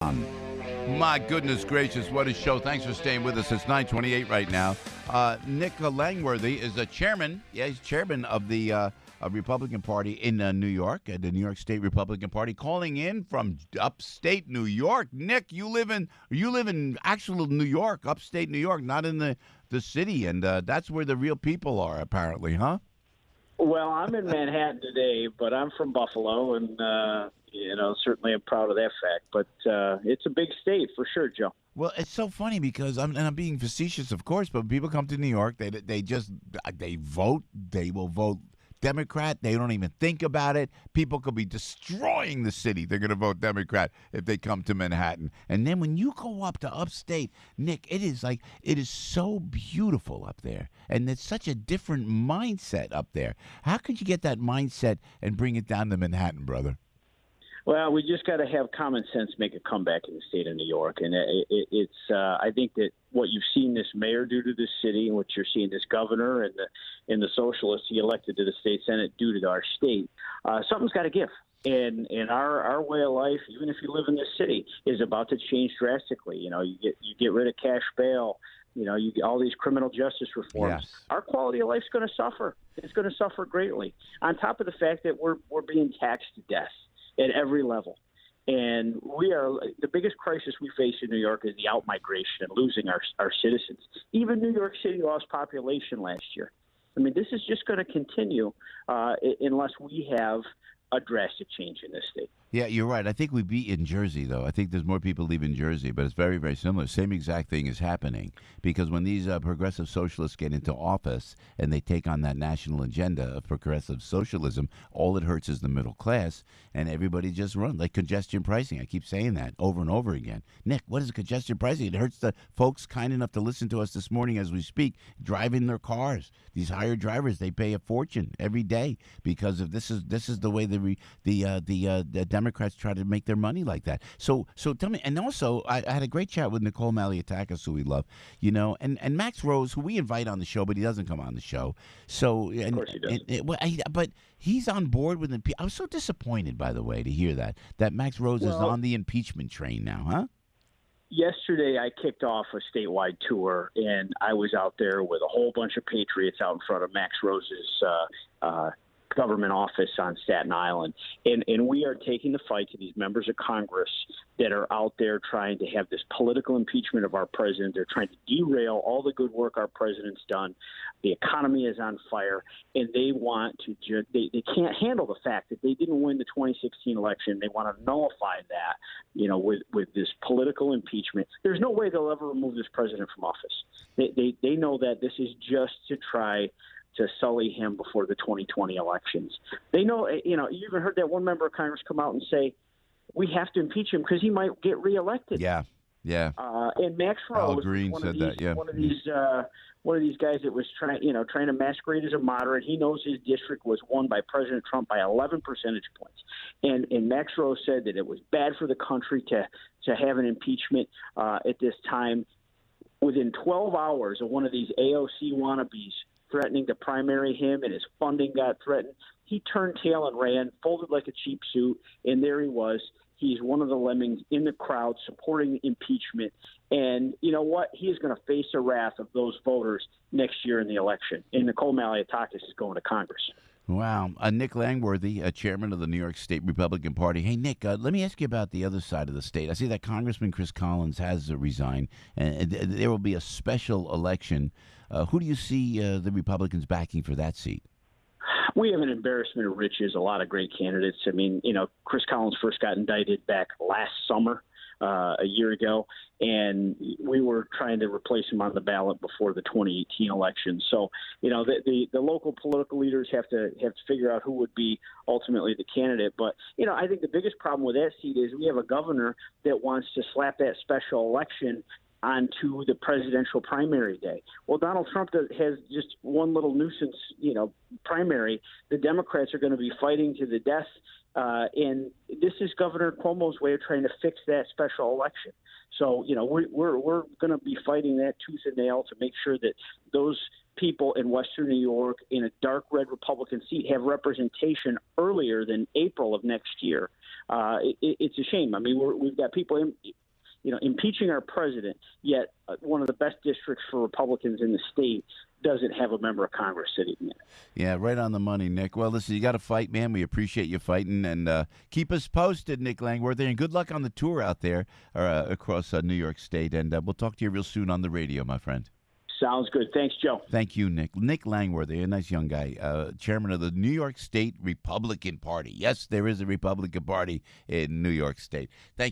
My goodness gracious, what a show. Thanks for staying with us. It's 9:28 right now. Nick Langworthy is a chairman. Yeah, he's chairman of the Republican Party in New York, the New York State Republican Party, calling in from upstate New York. Nick, you live in actual New York, upstate New York, not in the city, and that's where the real people are, apparently, huh? Well, I'm in Manhattan today, but I'm from Buffalo, and certainly I'm proud of that fact. But it's a big state for sure, Joe. Well, it's so funny because I'm being facetious, of course, but people come to New York, they vote, they will vote Democrat. They don't even think about it. People could be destroying the city. They're going to vote Democrat if they come to Manhattan. And then when you go up to upstate, Nick, it is so beautiful up there. And it's such a different mindset up there. How could you get that mindset and bring it down to Manhattan, brother? Well, we just got to have common sense make a comeback in the state of New York. And I think that what you've seen this mayor do to this city and what you're seeing this governor and the socialists he elected to the state senate do to our state, something's got to give. And our way of life, even if you live in this city, is about to change drastically. You get rid of cash bail. You get all these criminal justice reforms. Yes. Our quality of life's going to suffer. It's going to suffer greatly. On top of the fact that we're being taxed to death at every level. And the biggest crisis we face in New York is the out-migration and losing our citizens. Even New York City lost population last year. I mean, this is just going to continue unless we have a drastic change in this state. Yeah, you're right. I think we beat in Jersey, though. I think there's more people leaving Jersey, but it's very, very similar. Same exact thing is happening because when these progressive socialists get into office and they take on that national agenda of progressive socialism, all it hurts is the middle class, and everybody just runs like congestion pricing. I keep saying that over and over again. Nick, what is congestion pricing? It hurts the folks kind enough to listen to us this morning as we speak, driving their cars. These hired drivers, they pay a fortune every day because of this is the way the Democrats try to make their money like that. So tell me, and also I had a great chat with Nicole Malliotakis, who we love, and Max Rose, who we invite on the show, but he doesn't come on the show. So of course he doesn't. But he's on board with impeachment. I was so disappointed, by the way, to hear that Max Rose is on the impeachment train now, huh? Yesterday, I kicked off a statewide tour, and I was out there with a whole bunch of patriots out in front of Max Rose's government office on Staten Island. And we are taking the fight to these members of Congress that are out there trying to have this political impeachment of our president. They're trying to derail all the good work our president's done. The economy is on fire, and they want to they can't handle the fact that they didn't win the 2016 election. They want to nullify that, with this political impeachment. There's no way they'll ever remove this president from office. They know that this is just to try to sully him before the 2020 elections. They know, you even heard that one member of Congress come out and say, we have to impeach him because he might get reelected. Yeah. And Max Rose, Al Green said that. Yeah. One of these guys that was trying to masquerade as a moderate. He knows his district was won by President Trump by 11 percentage points. And Max Rose said that it was bad for the country to have an impeachment at this time. Within 12 hours of one of these AOC wannabes threatening to primary him and his funding got threatened, he turned tail and ran, folded like a cheap suit, and there he was. He's one of the lemmings in the crowd supporting impeachment. And you know what? He is going to face the wrath of those voters next year in the election. And Nicole Malliotakis is going to Congress. Wow. Nick Langworthy, chairman of the New York State Republican Party. Hey, Nick, let me ask you about the other side of the state. I see that Congressman Chris Collins has resigned, and there will be a special election. Who do you see the Republicans backing for that seat? We have an embarrassment of riches, a lot of great candidates. I mean, Chris Collins first got indicted back last summer, a year ago, and we were trying to replace him on the ballot before the 2018 election. So, the local political leaders have to figure out who would be ultimately the candidate. But, I think the biggest problem with that seat is we have a governor that wants to slap that special election onto the presidential primary day. Well, Donald Trump has just one little nuisance, primary. The Democrats are going to be fighting to the death And this is Governor Cuomo's way of trying to fix that special election. So, we're going to be fighting that tooth and nail to make sure that those people in Western New York in a dark red Republican seat have representation earlier than April of next year. It's a shame. I mean, we've got people impeaching our president, yet one of the best districts for Republicans in the state doesn't have a member of Congress sitting in it. Yeah, right on the money, Nick. Well, listen, you got to fight, man. We appreciate you fighting, and keep us posted, Nick Langworthy, and good luck on the tour out there across New York State, and we'll talk to you real soon on the radio, my friend. Sounds good. Thanks, Joe. Thank you, Nick. Nick Langworthy, a nice young guy, chairman of the New York State Republican Party. Yes, there is a Republican Party in New York State. Thank you.